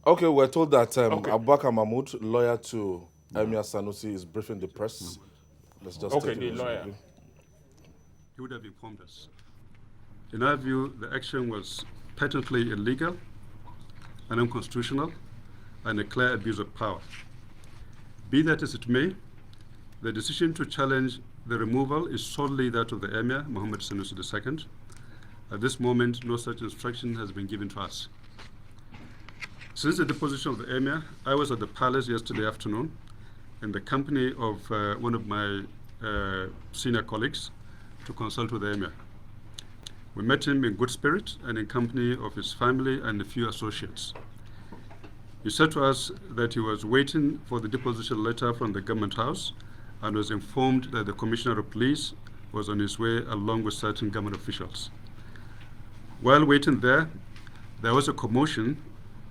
Okay, we're told that Abubakar Mahmud, lawyer to Emir Sanusi, is briefing the press. Let's just Okay, take the it lawyer. remotely. He would have informed us. In our view, the action was patently illegal and unconstitutional and a clear abuse of power. Be that as it may, the decision to challenge the removal is solely that of the Emir Muhammadu Sanusi II. At this moment, no such instruction has been given to us. Since the deposition of the Emir, I was at the palace yesterday afternoon in the company of one of my senior colleagues to consult with the Emir. We met him in good spirit and in company of his family and a few associates. He said to us that he was waiting for the deposition letter from the government house and was informed that the Commissioner of Police was on his way along with certain government officials. While waiting there was a commotion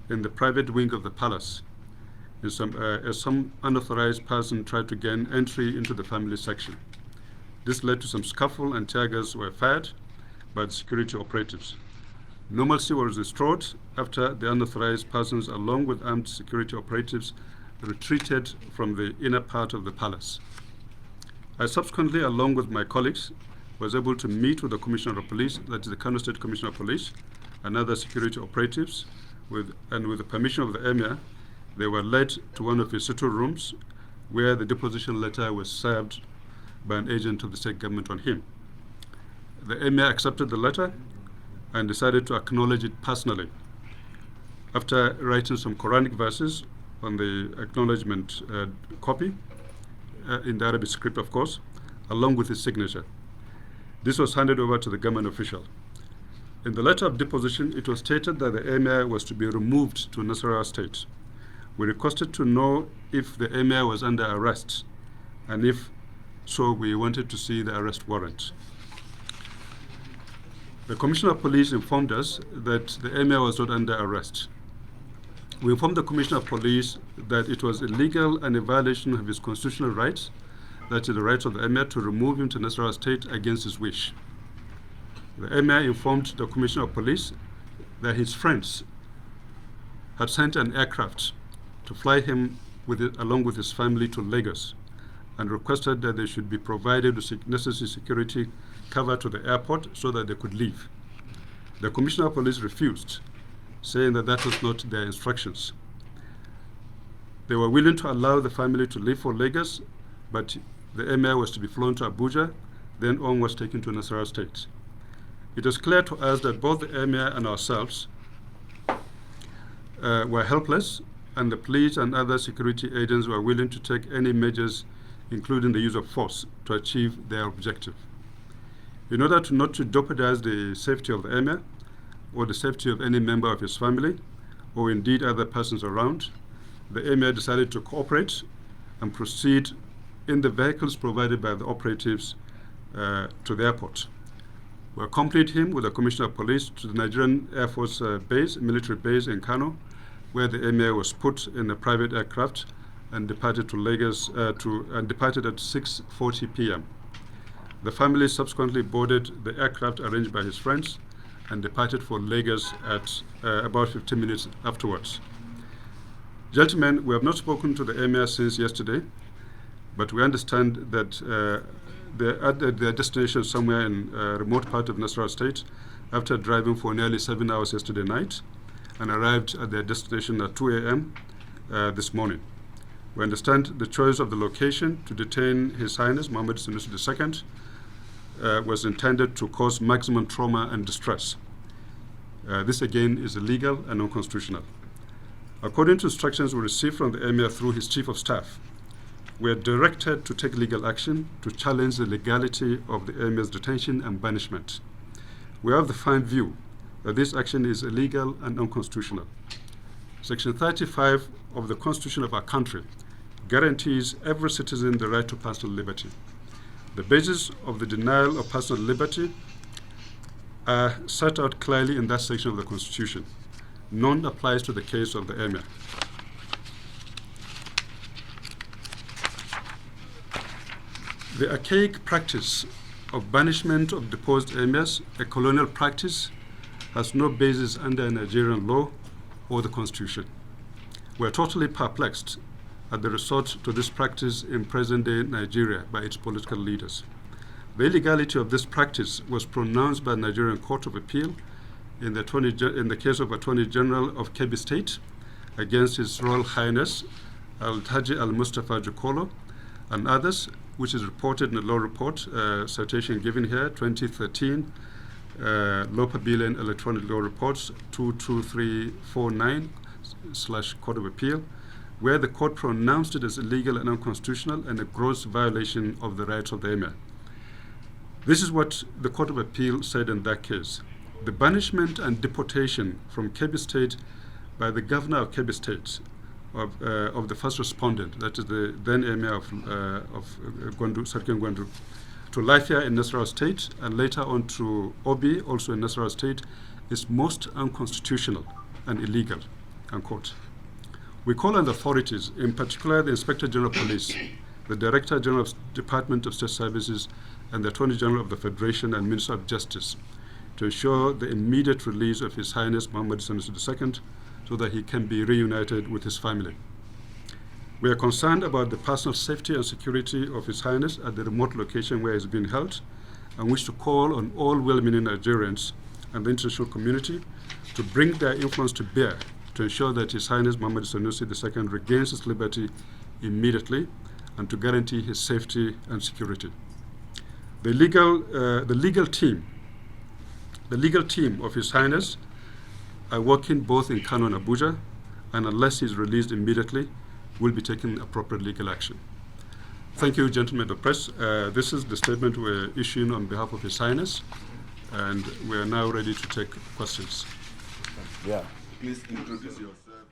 in the private wing of the palace as some unauthorized person tried to gain entry into the family section. This led to some scuffle and tear gas were fired by the security operatives. Normalcy was restored after the unauthorized persons, along with armed security operatives, retreated from the inner part of the palace. I subsequently, along with my colleagues, was able to meet with the Commissioner of Police, that is the Kano State Commissioner of Police, and other security operatives, with the permission of the Emir. They were led to one of his situ rooms where the deposition letter was served by an agent of the state government on him. The Emir accepted the letter and decided to acknowledge it personally. After writing some Quranic verses on the acknowledgement copy, in the Arabic script, of course, along with his signature. This was handed over to the government official. In the letter of deposition, it was stated that the Emir was to be removed to Nasarawa State. We requested to know if the Emir was under arrest, and if so, we wanted to see the arrest warrant. The Commissioner of Police informed us that the Emir was not under arrest. We informed the Commissioner of Police that it was illegal and a violation of his constitutional rights, that is the rights of the Emir, to remove him to Nasarawa State against his wish. The Emir informed the Commissioner of Police that his friends had sent an aircraft to fly him along with his family to Lagos, and requested that they should be provided with necessary security cover to the airport so that they could leave. The Commissioner of Police refused, saying that that was not their instructions. They were willing to allow the family to leave for Lagos, but the Emir was to be flown to Abuja, then on was taken to Nasarawa State. It was clear to us that both the Emir and ourselves were helpless, and the police and other security agents were willing to take any measures, including the use of force, to achieve their objective. In order not to jeopardize the safety of the Emir, or the safety of any member of his family, or indeed other persons around, the Emir decided to cooperate and proceed in the vehicles provided by the operatives to the airport. We accompanied him with the Commissioner of Police to the Nigerian Air Force military base in Kano, where the Emir was put in a private aircraft and departed to Lagos departed at 6:40 p.m. The family subsequently boarded the aircraft arranged by his friends and departed for Lagos at about 15 minutes afterwards. Gentlemen, we have not spoken to the Emir since yesterday, but we understand that they're at their destination somewhere in a remote part of Nasarawa State after driving for nearly 7 hours yesterday night, and arrived at their destination at 2 a.m. This morning. We understand the choice of the location to detain His Highness Muhammad Sanusi II was intended to cause maximum trauma and distress. This again is illegal and unconstitutional. According to instructions we received from the Emir through his Chief of Staff, we are directed to take legal action to challenge the legality of the Emir's detention and banishment. We have the firm view that this action is illegal and unconstitutional. Section 35 of the Constitution of our country guarantees every citizen the right to personal liberty. The basis of the denial of personal liberty are set out clearly in that section of the Constitution. None applies to the case of the Emir. The archaic practice of banishment of deposed emirs, a colonial practice, has no basis under Nigerian law or the Constitution. were totally perplexed at the resort to this practice in present-day Nigeria by its political leaders. The illegality of this practice was pronounced by the Nigerian Court of Appeal in the case of Attorney General of Kebbi State against His Royal Highness Al-Haji Al-Mustafa Jokolo and others, which is reported in the law report, citation given here, 2013, Law Pavilion Electronic Law Reports 22349/Court of Appeal, where the court pronounced it as illegal and unconstitutional and a gross violation of the rights of the Emir. This is what the Court of Appeal said in that case. The banishment and deportation from Kebbi State by the governor of Kebbi State of the first respondent, that is the then Emir of Gwandu, Sarkin Gwandu, to Lafia in Nasarawa State and later on to Obi, also in Nasarawa State, is most unconstitutional and illegal, unquote. We call on the authorities, in particular the Inspector General of Police, the Director General of Department of State Services, and the Attorney General of the Federation and Minister of Justice to ensure the immediate release of His Highness Muhammadu Sanusi II so that he can be reunited with his family. We are concerned about the personal safety and security of His Highness at the remote location where he is being held and wish to call on all well-meaning Nigerians and the international community to bring their influence to bear to ensure that His Highness Muhammadu Sanusi II regains his liberty immediately and to guarantee his safety and security. The legal team of His Highness are working both in Kano and Abuja, and unless he is released immediately, will be taking appropriate legal action. Thank you, gentlemen of the press. This is the statement we're issuing on behalf of His Highness, and we are now ready to take questions. Yeah. Please introduce yourself.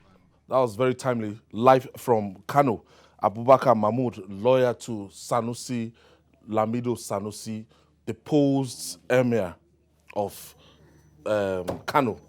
That was very timely. Live from Kano, Abubakar Mahmud, lawyer to Sanusi, Lamido Sanusi, deposed Emir of Kano.